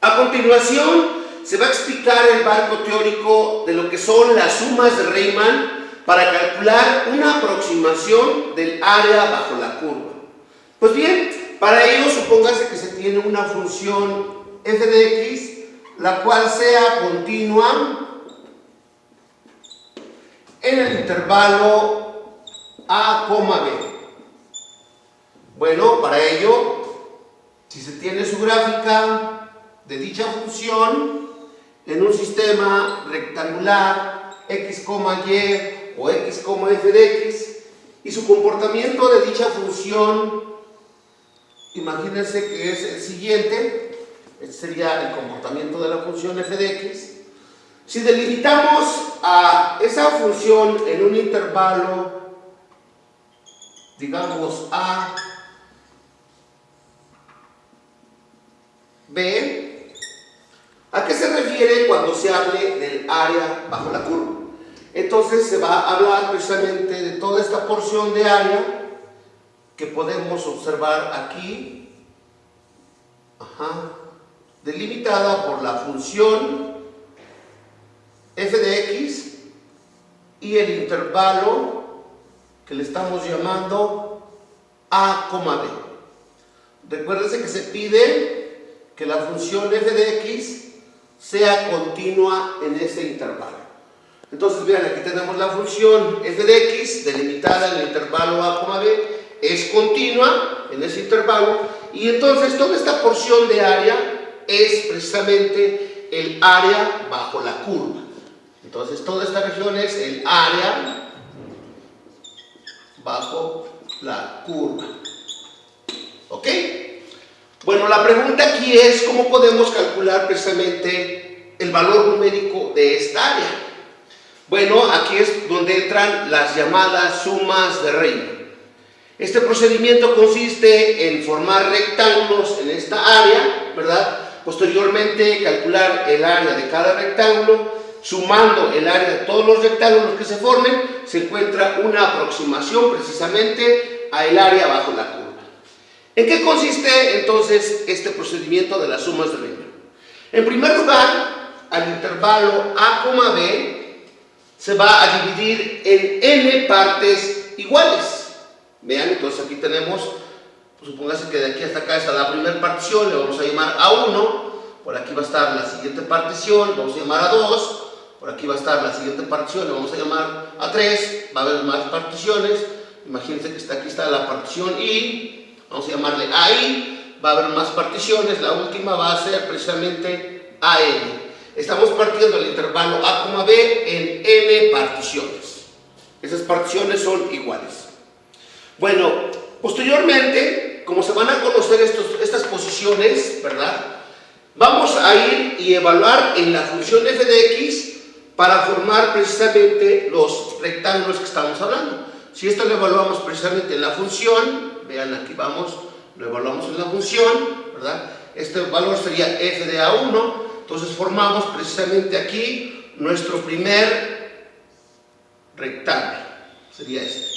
A continuación, se va a explicar el marco teórico de lo que son las sumas de Riemann para calcular una aproximación del área bajo la curva. Pues bien, para ello supóngase que se tiene una función f de x, la cual sea continua en el intervalo a, b. Bueno, para ello, si se tiene su gráfica de dicha función en un sistema rectangular x, y o x, f de x, y su comportamiento de dicha función, imagínense que es el siguiente, este sería el comportamiento de la función f de x. Si delimitamos a esa función en un intervalo, digamos a, b, ¿a qué se refiere cuando se hable del área bajo la curva? Entonces se va a hablar precisamente de toda esta porción de área que podemos observar aquí, delimitada por la función f de x y el intervalo que le estamos llamando a, b. Recuérdense que se pide que la función f de x sea continua en ese intervalo. Entonces vean, aquí tenemos la función f de x delimitada en el intervalo a, b, es continua en ese intervalo, y entonces toda esta porción de área es precisamente el área bajo la curva. Entonces toda esta región es el área bajo la curva. ¿Ok? Bueno, la pregunta aquí es ¿cómo podemos calcular precisamente el valor numérico de esta área? Bueno, aquí es donde entran las llamadas sumas de Riemann. Este procedimiento consiste en formar rectángulos en esta área, ¿verdad? Posteriormente calcular el área de cada rectángulo, sumando el área de todos los rectángulos que se formen, se encuentra una aproximación precisamente al área bajo la curva. ¿En qué consiste entonces este procedimiento de las sumas de Riemann? En primer lugar, al intervalo a, b se va a dividir en n partes iguales. Vean, entonces aquí tenemos, pues supóngase que de aquí hasta acá está la primera partición, le vamos a llamar A1, por aquí va a estar la siguiente partición, le vamos a llamar A2, por aquí va a estar la siguiente partición, le vamos a llamar A3, va a haber más particiones, imagínense que aquí está la partición I, vamos a llamarle AI, va a haber más particiones, la última va a ser precisamente AN. Estamos partiendo el intervalo a, b en n particiones. Esas particiones son iguales. Bueno, posteriormente, como se van a conocer estas posiciones, ¿verdad? Vamos a ir y evaluar en la función f de x para formar precisamente los rectángulos que estamos hablando. Si esto lo evaluamos precisamente en la función, vean aquí vamos, lo evaluamos en la función, ¿verdad? Este valor sería f de a1, entonces formamos precisamente aquí nuestro primer rectángulo, sería este.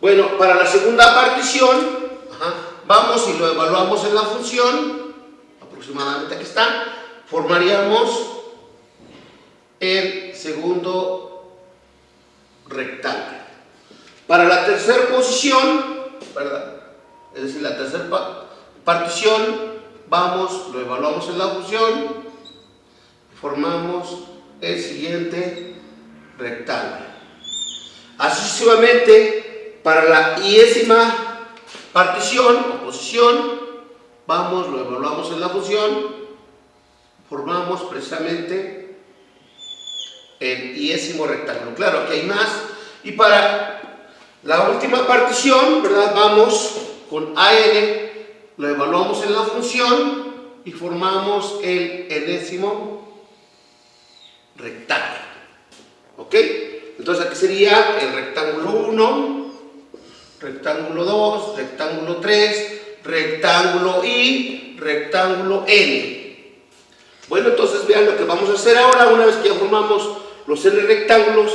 Bueno, para la segunda partición, vamos y lo evaluamos en la función, aproximadamente aquí está, formaríamos el segundo rectángulo. Para la tercera posición, ¿verdad? Es decir, la tercera partición, vamos, lo evaluamos en la función, formamos el siguiente rectángulo. Así sucesivamente, para la iésima partición o posición, vamos, lo evaluamos en la función, formamos precisamente el iésimo rectángulo. Claro, aquí hay más. Y para la última partición, ¿verdad? Vamos con AN, lo evaluamos en la función y formamos el enésimo rectángulo. ¿Ok? Entonces aquí sería el rectángulo 1, rectángulo 2, rectángulo 3, rectángulo I, rectángulo N. Bueno, entonces vean lo que vamos a hacer ahora. Una vez que ya formamos los N rectángulos,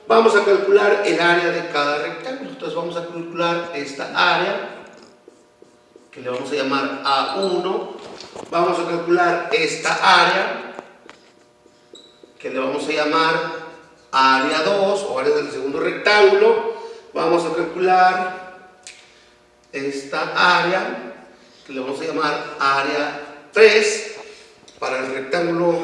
vamos a calcular el área de cada rectángulo. Entonces vamos a calcular esta área que le vamos a llamar A1. Vamos a calcular esta área, que le vamos a llamar área 2 o área del segundo rectángulo. Vamos a calcular esta área, que le vamos a llamar área 3 para el rectángulo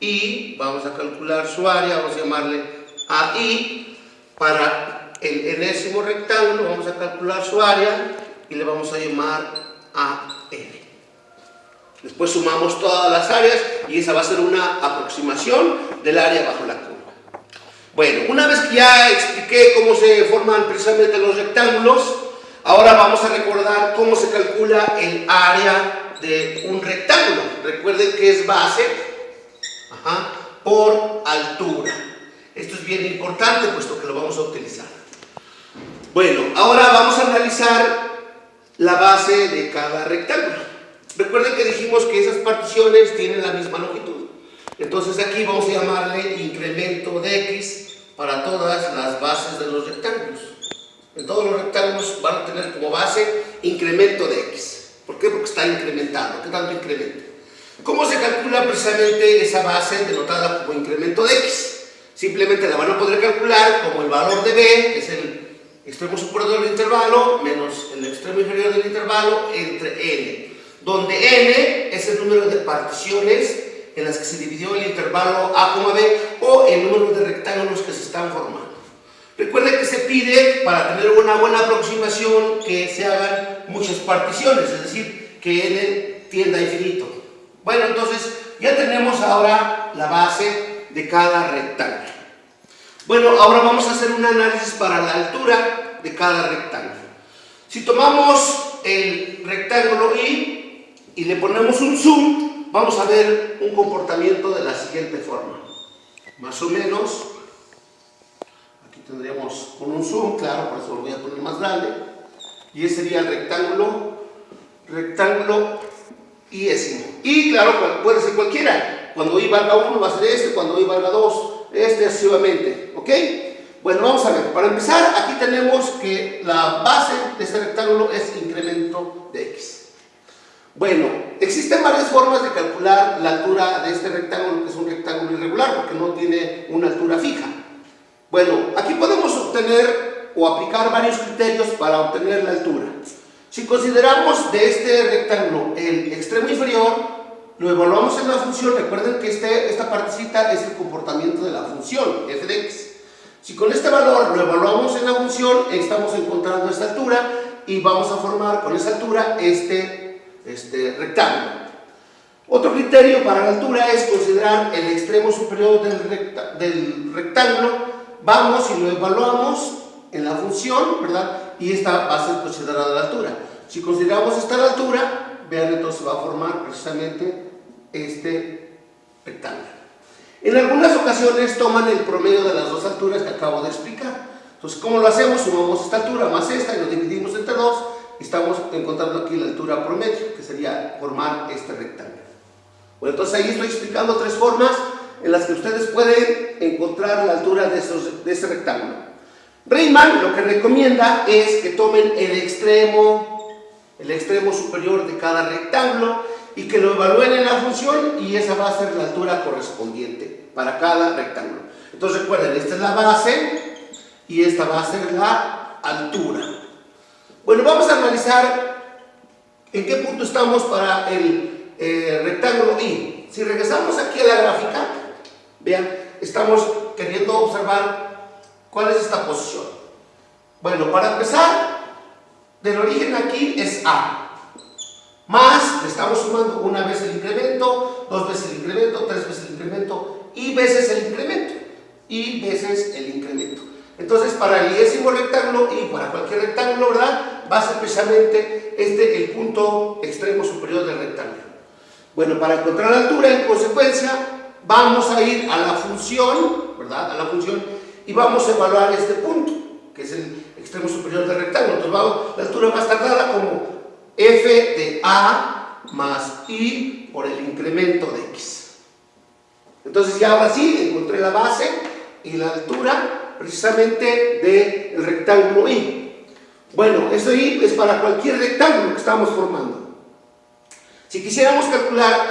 I. Vamos a calcular su área, vamos a llamarle AI. Para el enésimo rectángulo vamos a calcular su área y le vamos a llamar AN. Después sumamos todas las áreas y esa va a ser una aproximación del área bajo la curva. Bueno, una vez que ya expliqué cómo se forman precisamente los rectángulos, ahora vamos a recordar cómo se calcula el área de un rectángulo. Recuerden que es base por altura. Esto es bien importante puesto que lo vamos a utilizar. Bueno, ahora vamos a analizar la base de cada rectángulo. Recuerden que dijimos que esas particiones tienen la misma longitud. Entonces aquí vamos a llamarle incremento de X para todas las bases de los rectángulos. En todos los rectángulos van a tener como base incremento de X. ¿Por qué? Porque está incrementando. ¿Qué tanto incremento? ¿Cómo se calcula precisamente esa base denotada como incremento de X? Simplemente la van a poder calcular como el valor de B, que es el extremo superior del intervalo, menos el extremo inferior del intervalo, entre N. Donde N es el número de particiones en las que se dividió el intervalo A, B, o el número de rectángulos que se están formando. Recuerden que se pide, para tener una buena aproximación, que se hagan muchas particiones, es decir, que N tienda a infinito. Bueno, entonces ya tenemos ahora la base de cada rectángulo. Bueno, ahora vamos a hacer un análisis para la altura de cada rectángulo. Si tomamos el rectángulo I y le ponemos un zoom, vamos a ver un comportamiento de la siguiente forma. Más o menos, aquí tendríamos con un zoom, claro, por eso lo voy a poner más grande, y ese sería el rectángulo iésimo. Y claro, puede ser cualquiera. Cuando I valga 1 va a ser este, cuando I valga 2, este, así, ¿ok? Bueno, vamos a ver. Para empezar, aquí tenemos que la base de este rectángulo es incremento de X. Bueno, existen varias formas de calcular la altura de este rectángulo, que es un rectángulo irregular, porque no tiene una altura fija. Bueno, aquí podemos obtener o aplicar varios criterios para obtener la altura. Si consideramos de este rectángulo el extremo inferior, lo evaluamos en la función. Recuerden que esta partecita es el comportamiento de la función f de x. Si con este valor lo evaluamos en la función, estamos encontrando esta altura y vamos a formar con esa altura este rectángulo. Otro criterio para la altura es considerar el extremo superior del rectángulo. Vamos y lo evaluamos en la función, ¿verdad? Y esta va a ser considerada la altura. Si consideramos esta la altura, vean, entonces va a formar precisamente este rectángulo. En algunas ocasiones toman el promedio de las dos alturas que acabo de explicar. Entonces, ¿cómo lo hacemos? Sumamos esta altura más esta y lo dividimos entre 2 y estamos encontrando aquí la altura promedio, que sería formar este rectángulo. Bueno, entonces ahí estoy explicando tres formas en las que ustedes pueden encontrar la altura de este rectángulo. Riemann lo que recomienda es que tomen el extremo superior de cada rectángulo y que lo evalúen en la función, y esa va a ser la altura correspondiente para cada rectángulo. Entonces recuerden, esta es la base y esta va a ser la altura. Bueno, vamos a analizar en qué punto estamos para el rectángulo I. Si regresamos aquí a la gráfica, vean, estamos queriendo observar cuál es esta posición. Bueno, para empezar, del origen aquí es A. Más, le estamos sumando una vez el incremento, dos veces el incremento, tres veces el incremento, y veces el incremento, y veces el incremento. Entonces, para el iésimo rectángulo y para cualquier rectángulo, ¿verdad?, va a ser precisamente el punto extremo superior del rectángulo. Bueno, para encontrar la altura, en consecuencia, vamos a ir a la función, ¿verdad?, a la función, y vamos a evaluar este punto, que es el extremo superior del rectángulo. Entonces, la altura va a estar dada como f de a más i por el incremento de x. Entonces, ya ahora sí, encontré la base y la altura precisamente del rectángulo I. Bueno, esto ahí es para cualquier rectángulo que estamos formando. Si quisiéramos calcular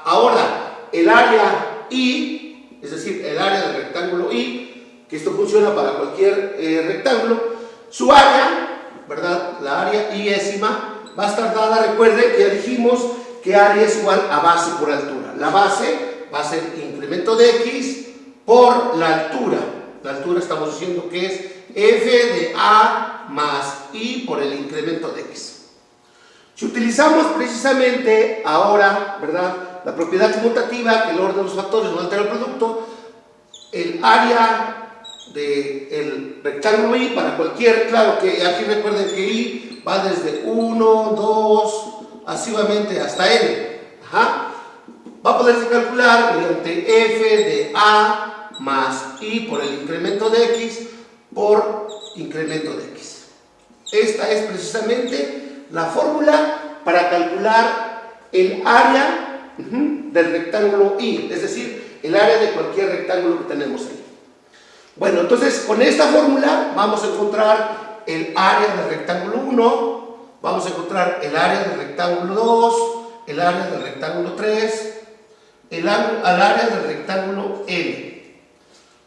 ahora el área I, es decir, el área del rectángulo I, que esto funciona para cualquier rectángulo, su área, ¿verdad? La área iésima va a estar dada, recuerden que ya dijimos que área es igual a base por altura. La base va a ser incremento de X por la altura. La altura estamos diciendo que es F de A más I por el incremento de X. Si utilizamos precisamente ahora, ¿verdad?, la propiedad conmutativa, que el orden de los factores no altera el producto, el área del rectángulo I para cualquier, claro que aquí recuerden que I va desde 1, 2, asivamente hasta N. Va a poderse calcular mediante F de A más I por el incremento de X por incremento de X. Esta es precisamente la fórmula para calcular el área del rectángulo I, es decir, el área de cualquier rectángulo que tenemos ahí. Bueno, entonces con esta fórmula vamos a encontrar el área del rectángulo 1, vamos a encontrar el área del rectángulo 2, el área del rectángulo 3, el área del rectángulo N.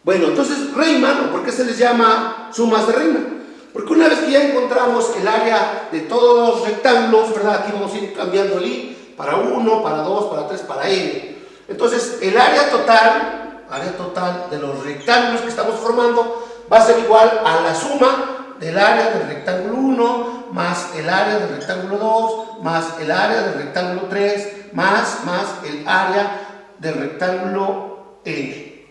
Bueno, entonces Riemann, ¿o por qué se les llama sumas de Riemann? Porque una vez que ya encontramos el área de todos los rectángulos, ¿verdad? Aquí vamos a ir cambiando el I para 1, para 2, para 3, para N. Entonces, el área total de los rectángulos que estamos formando va a ser igual a la suma del área del rectángulo 1 más el área del rectángulo 2 más el área del rectángulo 3 más el área del rectángulo N.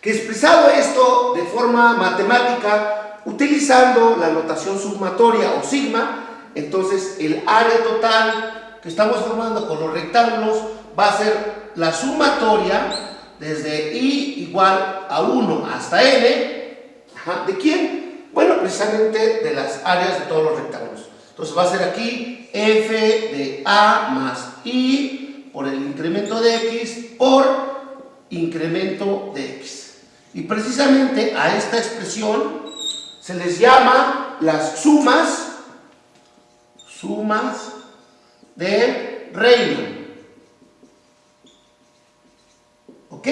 Que expresado esto de forma matemática, utilizando la notación sumatoria o sigma, entonces el área total que estamos formando con los rectángulos va a ser la sumatoria desde I igual a 1 hasta N. ¿De quién? Bueno, precisamente de las áreas de todos los rectángulos. Entonces va a ser aquí F de A más I por el incremento de X por incremento de X. Y precisamente a esta expresión se les llama las sumas de Riemann. ¿Ok?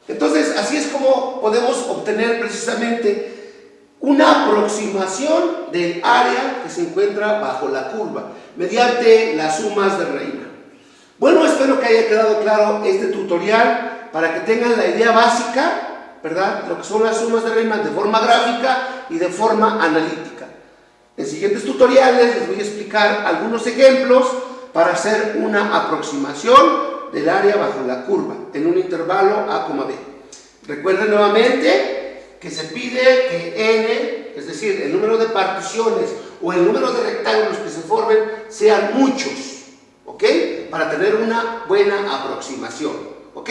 Entonces, así es como podemos obtener precisamente una aproximación del área que se encuentra bajo la curva, mediante las sumas de Riemann. Bueno, espero que haya quedado claro este tutorial para que tengan la idea básica, ¿verdad?, lo que son las sumas de Riemann de forma gráfica y de forma analítica. En siguientes tutoriales les voy a explicar algunos ejemplos para hacer una aproximación del área bajo la curva en un intervalo A, B. Recuerden nuevamente que se pide que N, es decir, el número de particiones o el número de rectángulos que se formen sean muchos, ¿ok?, para tener una buena aproximación, ¿ok?